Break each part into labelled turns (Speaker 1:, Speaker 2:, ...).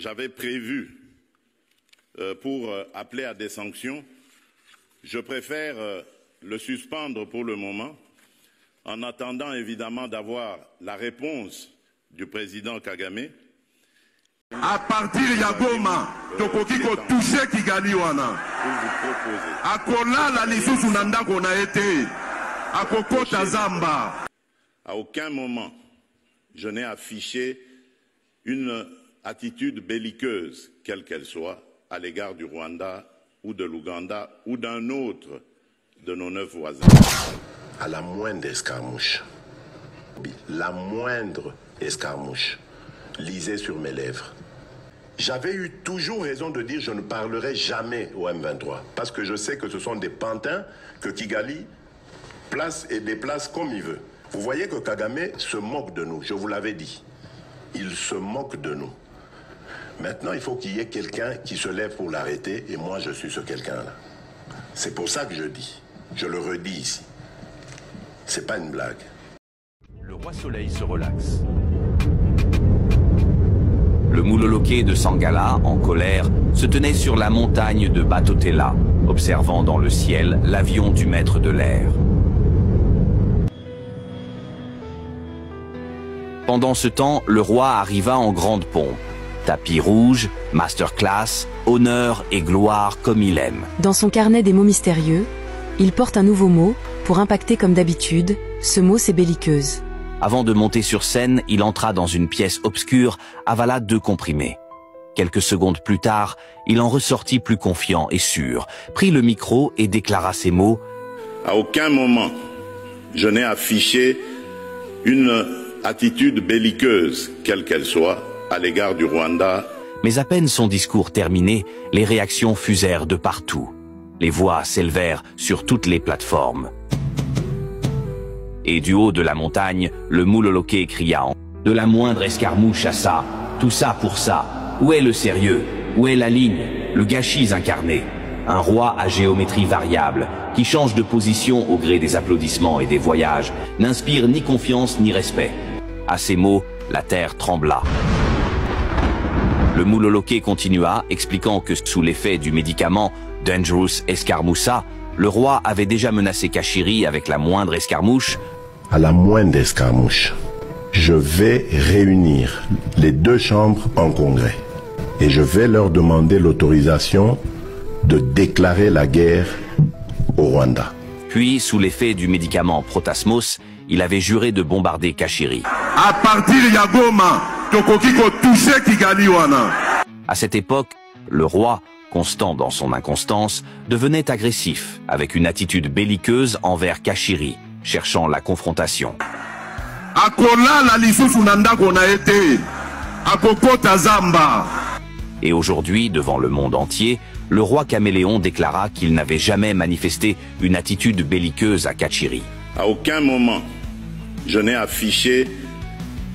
Speaker 1: j'avais prévu pour appeler à des sanctions, je préfère le suspendre pour le moment, en attendant évidemment d'avoir la réponse du président Kagame.
Speaker 2: À partir de Goma, tokoki ko toucher Kigali wana. Akola la lisusu nanda kona été. Akokota Zamba.
Speaker 1: À aucun moment, je n'ai affiché une attitude belliqueuse, quelle qu'elle soit, à l'égard du Rwanda ou de l'Ouganda ou d'un autre de nos 9 voisins.
Speaker 3: À la moindre escarmouche, lisez sur mes lèvres. J'avais eu toujours raison de dire je ne parlerai jamais au M23 parce que je sais que ce sont des pantins que Kigali place et déplace comme il veut. Vous voyez que Kagame se moque de nous, je vous l'avais dit. Il se moque de nous. Maintenant, il faut qu'il y ait quelqu'un qui se lève pour l'arrêter et moi je suis ce quelqu'un-là. C'est pour ça que je dis, je le redis ici. C'est pas une blague.
Speaker 4: Le roi Soleil se relaxe. Le mouloloké de Sangala, en colère, se tenait sur la montagne de Batotela, observant dans le ciel l'avion du maître de l'air. Pendant ce temps, le roi arriva en grande pompe. Tapis rouge, masterclass, honneur et gloire comme il aime.
Speaker 5: Dans son carnet des mots mystérieux, il porte un nouveau mot pour impacter comme d'habitude. Ce mot, c'est belliqueuse.
Speaker 4: Avant de monter sur scène, il entra dans une pièce obscure, avala 2 comprimés. Quelques secondes plus tard, il en ressortit plus confiant et sûr, prit le micro et déclara ces mots.
Speaker 1: À aucun moment, je n'ai affiché une attitude belliqueuse, quelle qu'elle soit, à l'égard du Rwanda.
Speaker 4: Mais à peine son discours terminé, les réactions fusèrent de partout. Les voix s'élevèrent sur toutes les plateformes. Et du haut de la montagne, le mouloloké cria en « De la moindre escarmouche à ça, tout ça pour ça. Où est le sérieux? Où est la ligne? Le gâchis incarné. Un roi à géométrie variable, qui change de position au gré des applaudissements et des voyages, n'inspire ni confiance ni respect. » À ces mots, la terre trembla. Le mouloloké continua, expliquant que sous l'effet du médicament Dangerous Escarmoussa, le roi avait déjà menacé Kachiri avec la moindre escarmouche.
Speaker 3: À la moindre escarmouche, je vais réunir les 2 chambres en congrès et je vais leur demander l'autorisation de déclarer la guerre au Rwanda.
Speaker 4: Puis, sous l'effet du médicament Protasmos, il avait juré de bombarder Kachiri.
Speaker 2: À partir de Goma, tokoki ko toucher Kigali wana.
Speaker 4: À cette époque, le roi, constant dans son inconstance, devenait agressif, avec une attitude belliqueuse envers Kachiri, cherchant la confrontation.
Speaker 2: Akola la lisusu nanda kona été. Akokota Zamba.
Speaker 4: Et aujourd'hui, devant le monde entier, le roi Caméléon déclara qu'il n'avait jamais manifesté une attitude belliqueuse à Kachiri.
Speaker 1: À aucun moment, je n'ai affiché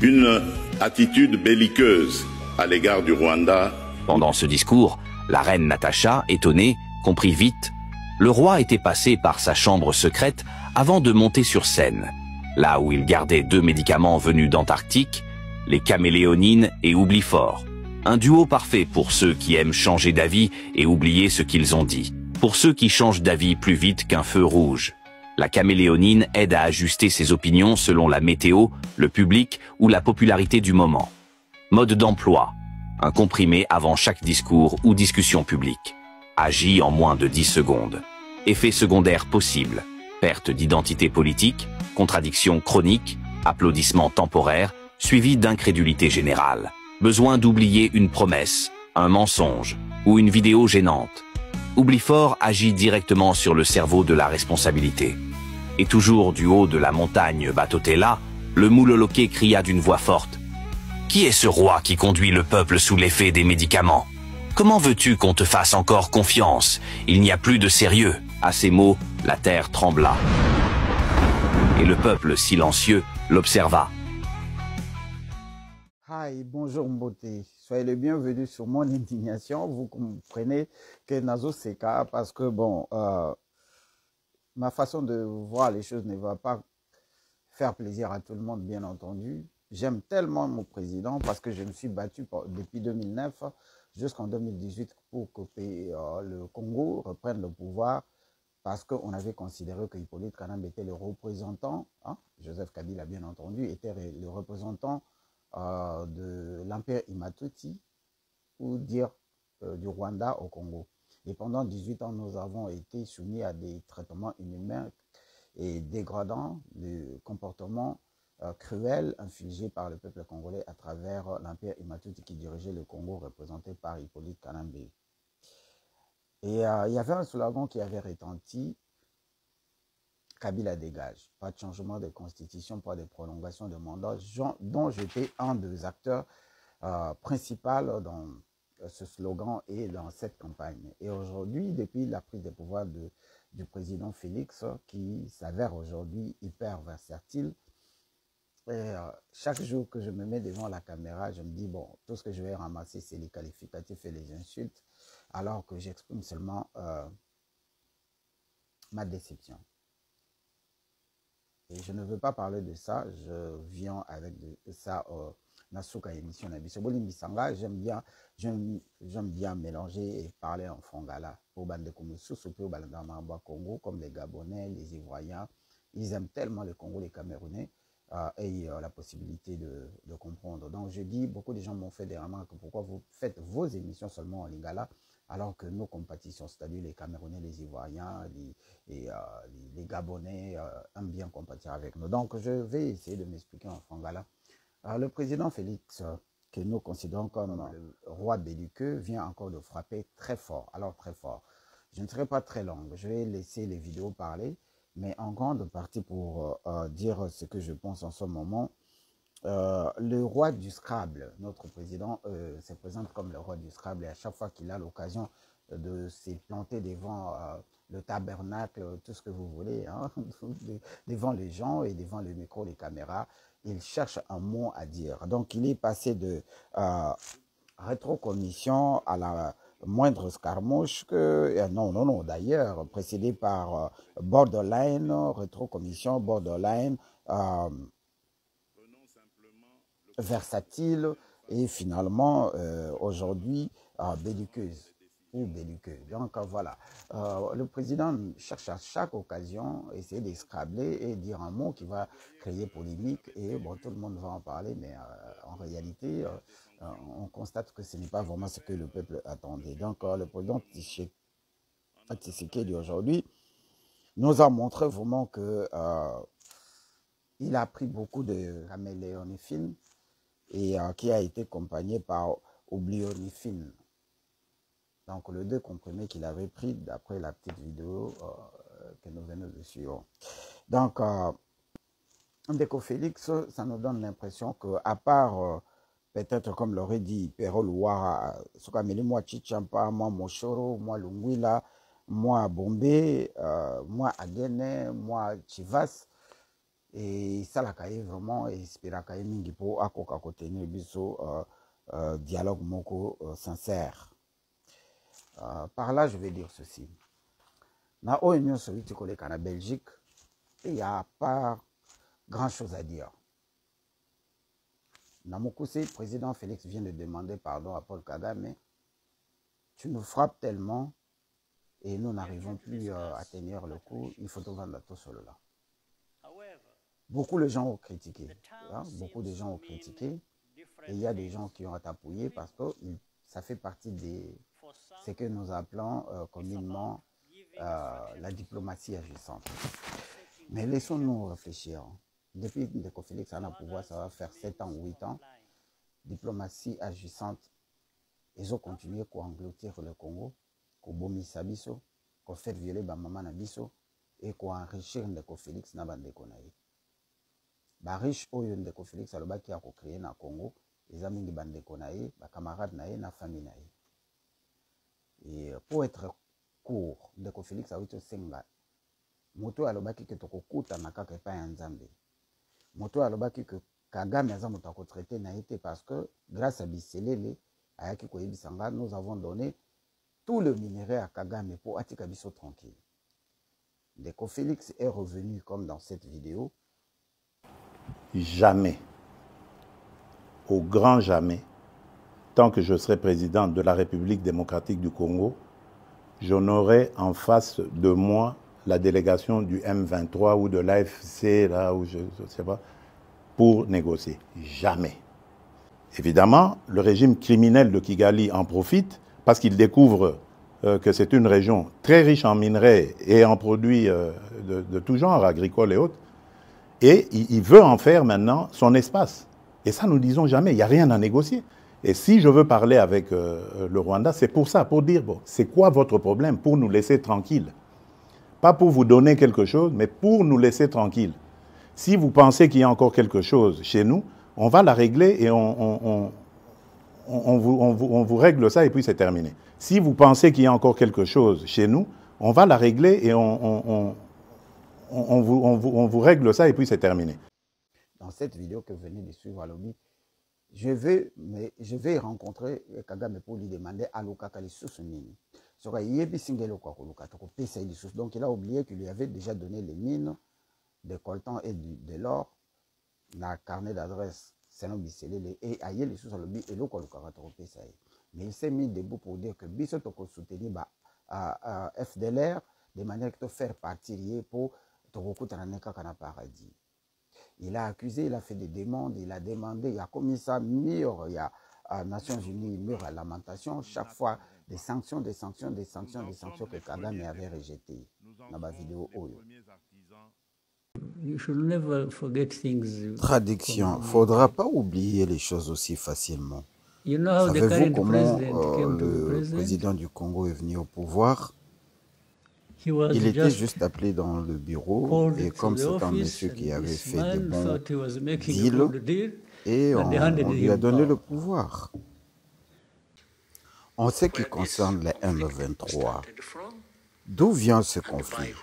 Speaker 1: une attitude belliqueuse à l'égard du Rwanda.
Speaker 4: Pendant ce discours, la reine Natacha, étonnée, comprit vite. Le roi était passé par sa chambre secrète avant de monter sur scène, là où il gardait 2 médicaments venus d'Antarctique, les caméléonines et Oublifort. Un duo parfait pour ceux qui aiment changer d'avis et oublier ce qu'ils ont dit. Pour ceux qui changent d'avis plus vite qu'un feu rouge. La caméléonine aide à ajuster ses opinions selon la météo, le public ou la popularité du moment. Mode d'emploi. Un comprimé avant chaque discours ou discussion publique. Agit en moins de 10 secondes. Effets secondaires possibles. Perte d'identité politique, contradiction chronique, applaudissements temporaires, suivi d'incrédulité générale. Besoin d'oublier une promesse, un mensonge ou une vidéo gênante. Oublifort agit directement sur le cerveau de la responsabilité. Et toujours du haut de la montagne Batotela, le mouloloké cria d'une voix forte. « Qui est ce roi qui conduit le peuple sous l'effet des médicaments? Comment veux-tu qu'on te fasse encore confiance? Il n'y a plus de sérieux. » À ces mots, la terre trembla. Et le peuple silencieux l'observa.
Speaker 6: Hi, bonjour Mbote. Soyez les bienvenus sur mon indignation. Vous comprenez que Nazo Seka, parce que bon, ma façon de voir les choses ne va pas faire plaisir à tout le monde, bien entendu. J'aime tellement mon président parce que je me suis battu depuis 2009 jusqu'en 2018 pour que le Congo reprenne le pouvoir parce qu'on avait considéré que Hippolyte Kanambe était le représentant, hein, Joseph Kabila bien entendu, était le représentant de l'Empire Imatoti, ou dire du Rwanda au Congo. Et pendant 18 ans, nous avons été soumis à des traitements inhumains et dégradants, des comportements cruels infligés par le peuple congolais à travers l'Empire Imatoti qui dirigeait le Congo, représenté par Hippolyte Kanambe. Et il y avait un slogan qui avait retenti, Kabila dégage. Pas de changement de constitution, pas de prolongation de mandat, dont j'étais un des acteurs principaux dans ce slogan et dans cette campagne. Et aujourd'hui, depuis la prise de pouvoir du président Félix, qui s'avère aujourd'hui hyper versatile, et chaque jour que je me mets devant la caméra, je me dis, bon, tout ce que je vais ramasser, c'est les qualificatifs et les insultes, alors que j'exprime seulement ma déception. Et je ne veux pas parler de ça, je viens avec ça Nasuka émission Nabiso Bolimbisanga, j'aime bien mélanger et parler en fongala. Pour bande comme Soussoupe, Balandama Congo, comme les Gabonais, les Ivoiriens, ils aiment tellement le Congo, les Camerounais, et la possibilité de comprendre. Donc je dis, beaucoup de gens m'ont fait des remarques, pourquoi vous faites vos émissions seulement en lingala, alors que nos compétitions, c'est-à-dire les Camerounais, les Ivoiriens, les Gabonais, aiment bien compatir avec nous. Donc je vais essayer de m'expliquer en fongala. Le président Félix, que nous considérons comme le roi belliqueux, vient encore de frapper très fort, alors très fort. Je ne serai pas très longue, je vais laisser les vidéos parler, mais en grande partie pour dire ce que je pense en ce moment. Le roi du Scrabble, notre président, se présente comme le roi du Scrabble et à chaque fois qu'il a l'occasion de se planter devant le tabernacle, tout ce que vous voulez, hein, devant les gens et devant le micro, les caméras, il cherche un mot à dire. Donc il est passé de rétrocommission à la moindre escarmouche que, non, d'ailleurs, précédé par borderline, rétrocommission, borderline, versatile et finalement aujourd'hui belliqueuse ou belliqueux. Donc voilà, le président cherche à chaque occasion essayer d'escrabler et dire un mot qui va créer polémique et bon, tout le monde va en parler, mais en réalité on constate que ce n'est pas vraiment ce que le peuple attendait. Donc le président Tshisekedi aujourd'hui nous a montré vraiment que il a pris beaucoup de caméléonéphiles et qui a été accompagné par oblionifine. Donc, le 2 comprimés qu'il avait pris d'après la petite vidéo que nous venons de suivre. Donc, Ndeko Félix, ça nous donne l'impression qu'à part, peut-être comme l'aurait dit Perol Ouara, Soukameli, moi Chichampa, moi Moshoro, moi Lungwila, moi Bombay, moi Agene, moi Chivas, et ça la caille vraiment espéra caille mingi pour akoka kotenir biso dialogue moko sincère. Par là je vais dire ceci. Na Union soviétique en Belgique, il n'y a pas grand chose à dire. Namokoussé, président Félix vient de demander pardon à Paul Kagame. Tu nous frappes tellement et nous n'arrivons plus à tenir le coup. Il faut te vendre tout seul là. Beaucoup de gens ont critiqué. Hein? Beaucoup de gens ont critiqué. Et il y a des gens qui ont appuyé parce que ça fait partie de ce que nous appelons communément la diplomatie agissante. Mais laissons-nous réfléchir. Depuis que Ndeko Félix a pouvoir, ça va faire 7 ans ou 8 ans. Diplomatie agissante. Ils ont continué à engloutir le Congo, à bomisa biso, à faire violer ba maman na biso et à enrichir Ndeko Félix na bandeko na ye. Ba riche oyo Ndeko Félix alobaki a créer na Congo, eza mingi bandeko na ye, ba camarades na ye na famille na ye. Et pour être court, Ndeko Félix a eu senga. Moto alobaki ke tokokuta na kaka pa ya Nzambe. Moto alobaki ke Kagame aza moto ko traiter na été parce que grâce à Biselele ayaki ko yebisanga, nous avons donné tout le minerai à Kagame pour atika biso tranquille. Ndeko Félix est revenu comme dans cette vidéo. Jamais
Speaker 1: au grand jamais, tant que je serai président de la République démocratique du Congo, je n'aurai en face de moi la délégation du M23 ou de l'AFC, là où je ne sais pas, pour négocier. Jamais. Évidemment, le régime criminel de Kigali en profite parce qu'il découvre que c'est une région très riche en minerais et en produits de tout genre, agricoles et autres. Et il veut en faire maintenant son espace. Et ça, nous ne disons jamais, il n'y a rien à négocier. Et si je veux parler avec le Rwanda, c'est pour ça, pour dire, bon, c'est quoi votre problème, pour nous laisser tranquilles. Pas pour vous donner quelque chose, mais pour nous laisser tranquilles. Si vous pensez qu'il y a encore quelque chose chez nous, on va la régler et on vous règle ça et puis c'est terminé. Si vous pensez qu'il y a encore quelque chose chez nous, on va la régler et on vous règle ça et puis c'est terminé.
Speaker 6: Dans cette vidéo que vous venez de suivre à Lobby, je vais rencontrer Kagame pour lui demander à Lukaka les sources mines. Donc il a oublié qu'il lui avait déjà donné les mines de coltan et de l'or dans le carnet d'adresse. Et ailleurs les sources à Lobby et mais il s'est mis debout pour dire que Bisso toko soutenir FDLR de manière que faire partir pour Toko Taneka Kana paradis. Il a accusé, il a fait des demandes, il a demandé, il a commis ça, mur, il y a Nations Unies, mur à lamentation, chaque fois des sanctions que Kagame avait rejetées dans la vidéo Oyo. Traduction, il ne faudra pas oublier les choses aussi facilement. Savez-vous comment le président du Congo est venu au pouvoir? Il était juste appelé dans le bureau et comme c'est un monsieur qui avait fait des bons deals et on lui a donné le pouvoir. En ce qui concerne les M23, d'où vient ce conflit?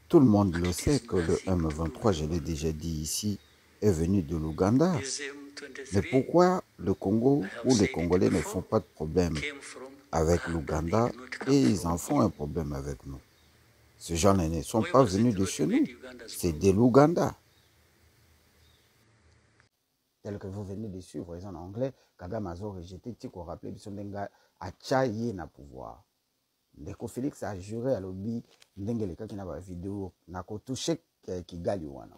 Speaker 6: Tout le monde le sait que le M23, je l'ai déjà dit ici, est venu de l'Ouganda. Mais pourquoi le Congo ou les Congolais ne font pas de problème avec l'Ouganda et ils en font un problème avec nous? Ces gens ne sont pas venus de chez nous, c'est de l'Ouganda. Tel que vous venez de suivre, en anglais, Kagame a rejeté, Tiko rappelé, Bissondenga a tchaillé na pouvoir. Ndeko Félix a juré à l'obbi, Ndengele qui n'a pas vidéo, n'a qu'au touché Kigali wana.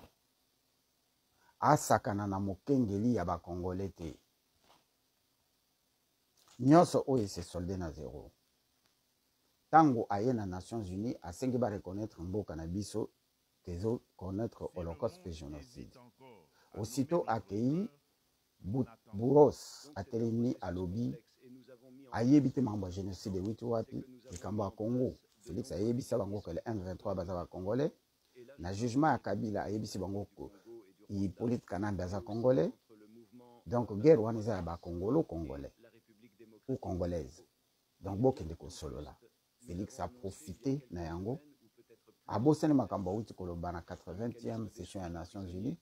Speaker 6: A sakana na mokengeli ya ba Congolais te. Nyonso oyo se soldé na zéro. Tango aye na Nations Unies, a sengi ba reconnaître mboka na biso, kezo connaître Holocauste et génocide. Aussitôt accueilli, Bouros a telemi à lobby, aye bité mambo génocide de Wituapi, et Kamba Congo. Félix aye bisa bango que le M23 bazaba congolais. Na jugement à Kabila aye bisa bango que Hippolyte Kana baza congolais. Donc guerre wana ba congolo congolais ou congolaise. Donc bokende ko solo là. Félix a profité na yango. Abosani makambo wuti koloba na 80e session des Nations Unies.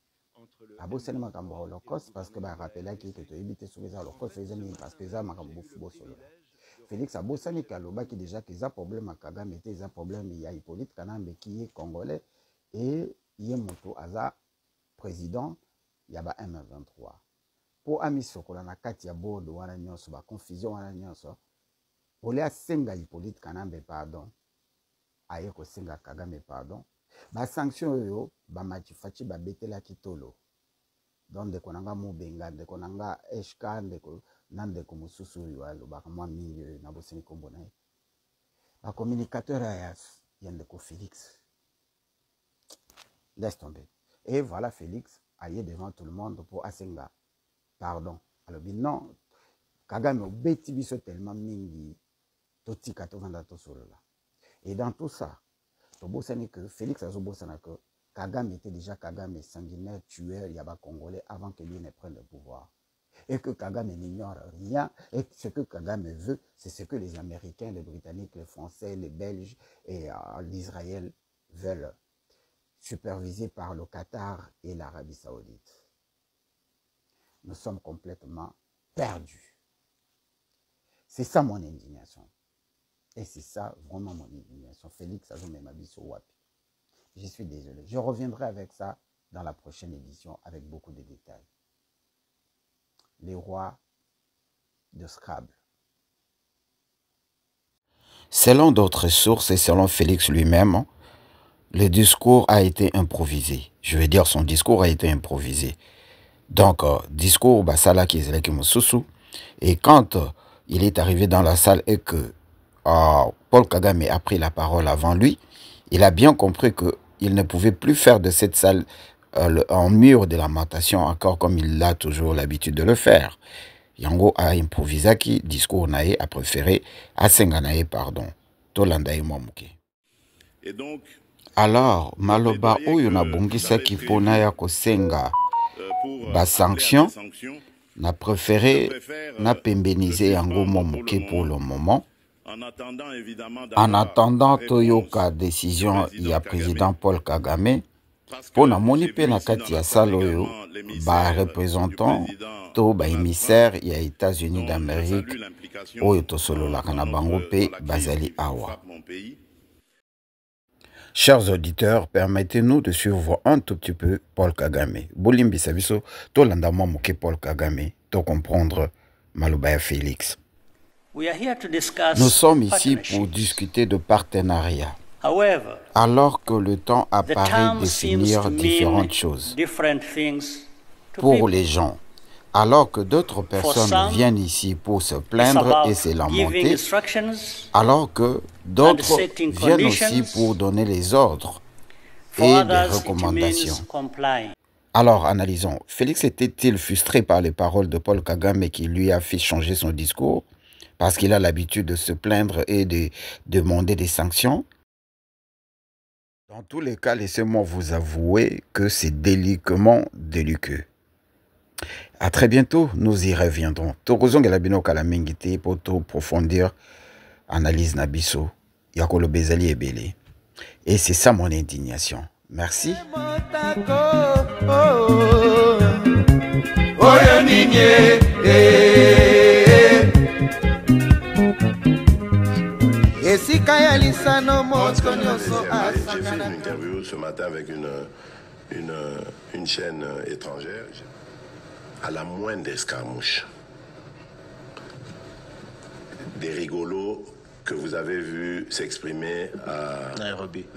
Speaker 6: Abosani makambo Holocauste parce que ba rappela ki que to éviter sur les Holocauste parce que ça makambo football solo. Félix Abosani kaloba ki déjà que ça problème à Kagame était ça problème il y a Hippolyte Kanambe qui est congolais et Yemoto aza président il y a ba M23. Pour ami sokola na kati ya board wana nyonso ba confusion wana nyonso. Ole asenga Hippolyte Kanambe pardon. Aye ko senga Kagame pardon. Ba sanction yo ba machifachi ba betela kitolo. Donc de konanga Mubenga de konanga Eshka de ko nande ko mususu yo alo ba mwa mingi na bosini kombo na. Ba communicateur ayas yende ko Félix. Laisse tomber. Et voilà Félix aye devant tout le monde pour asenga pardon. Alors non Kagame obeti biso tellement mingi totika tovanda to solo là. Et dans tout ça, que Félix Azobosana que Kagame était déjà Kagame sanguinaire, tueur, il y a pas Congolais avant que lui ne prenne le pouvoir. Et que Kagame n'ignore rien. Et ce que Kagame veut, c'est ce que les Américains, les Britanniques, les Français, les Belges et l'Israël veulent, supervisés par le Qatar et l'Arabie Saoudite. Nous sommes complètement perdus. C'est ça mon indignation. Et c'est ça vraiment mon indignation. Félix Azomemabiso Wapi. Je suis désolé. Je reviendrai avec ça dans la prochaine édition avec beaucoup de détails. les rois de Scrabble.
Speaker 7: Selon d'autres sources et selon Félix lui-même, le discours a été improvisé. Je veux dire, son discours a été improvisé. Donc, discours Basala qui est Moussousou. Et quand il est arrivé dans la salle et que Paul Kagame a pris la parole avant lui, il a bien compris qu'il ne pouvait plus faire de cette salle un mur de lamentation, encore comme il a toujours l'habitude de le faire. Yango a improvisé qui discours nae a préféré à Senganae pardon. Tolandae Momuke.
Speaker 1: Et donc,
Speaker 7: alors, maloba oyo na bongisa ki pona ya kosenga ba sanction na préféré na pembeniser yango Momuke pour le moment. En attendant Toyoka décision il y a président Paul Kagame pour na moni pe na kati ya saloyo ba représentant to ba émissaire ya États-Unis d'Amérique oyo to solo la kana bango pe bazali awa. Chers auditeurs, permettez-nous de suivre un tout petit peu Paul Kagame. Bolimbi sabiso to landa Momuke Paul Kagame to comprendre Maloba Félix. Nous sommes ici pour discuter de partenariat. Alors que le temps apparaît définir différentes choses pour les gens, alors que d'autres personnes viennent ici pour se plaindre et se lamenter, alors que d'autres viennent aussi pour donner les ordres et des recommandations. Alors, analysons. Félix était-il frustré par les paroles de Paul Kagame qui lui a fait changer son discours parce qu'il a l'habitude de se plaindre et de demander des sanctions? Dans tous les cas, laissez-moi vous avouer que c'est délicatement délicat. À très bientôt, nous y reviendrons. Tokozonga la bino kala mingite pour approfondir analyse nabiso yakolo bezali ebele. Et c'est ça mon indignation. Merci.
Speaker 3: J'ai fait une interview ce matin avec une chaîne étrangère. À la moindre escarmouche, des rigolos que vous avez vus s'exprimer à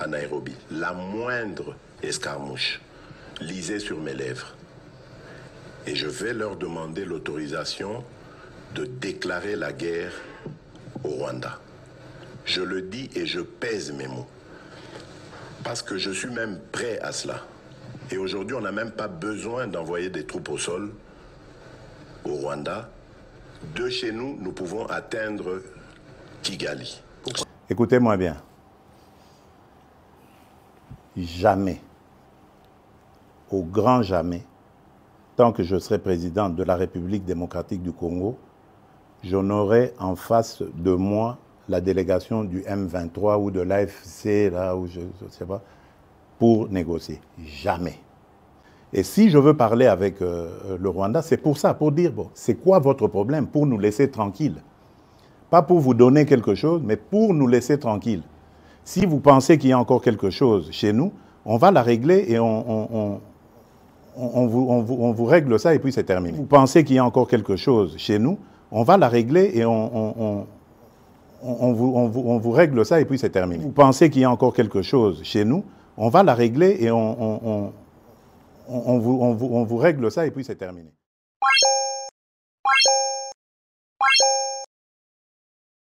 Speaker 3: Nairobi. La moindre escarmouche, lisez sur mes lèvres. Et je vais leur demander l'autorisation de déclarer la guerre au Rwanda. Je le dis et je pèse mes mots. Parce que je suis même prêt à cela. Et aujourd'hui, on n'a même pas besoin d'envoyer des troupes au sol au Rwanda. De chez nous, nous pouvons atteindre Kigali.
Speaker 8: Écoutez-moi bien. Jamais, au grand jamais, tant que je serai président de la République démocratique du Congo, je n'aurai en face de moi la délégation du M23 ou de l'AFC, là où je ne sais pas, pour négocier. Jamais. Et si je veux parler avec le Rwanda, c'est pour ça, pour dire, bon, c'est quoi votre problème? Pour nous laisser tranquilles. Pas pour vous donner quelque chose, mais pour nous laisser tranquilles. Si vous pensez qu'il y a encore quelque chose chez nous, on va la régler et on vous règle ça et puis c'est terminé. Vous pensez qu'il y a encore quelque chose chez nous, on va la régler et on vous règle ça et puis c'est terminé. Vous pensez qu'il y a encore quelque chose chez nous, on va la régler et on vous règle ça et puis c'est terminé.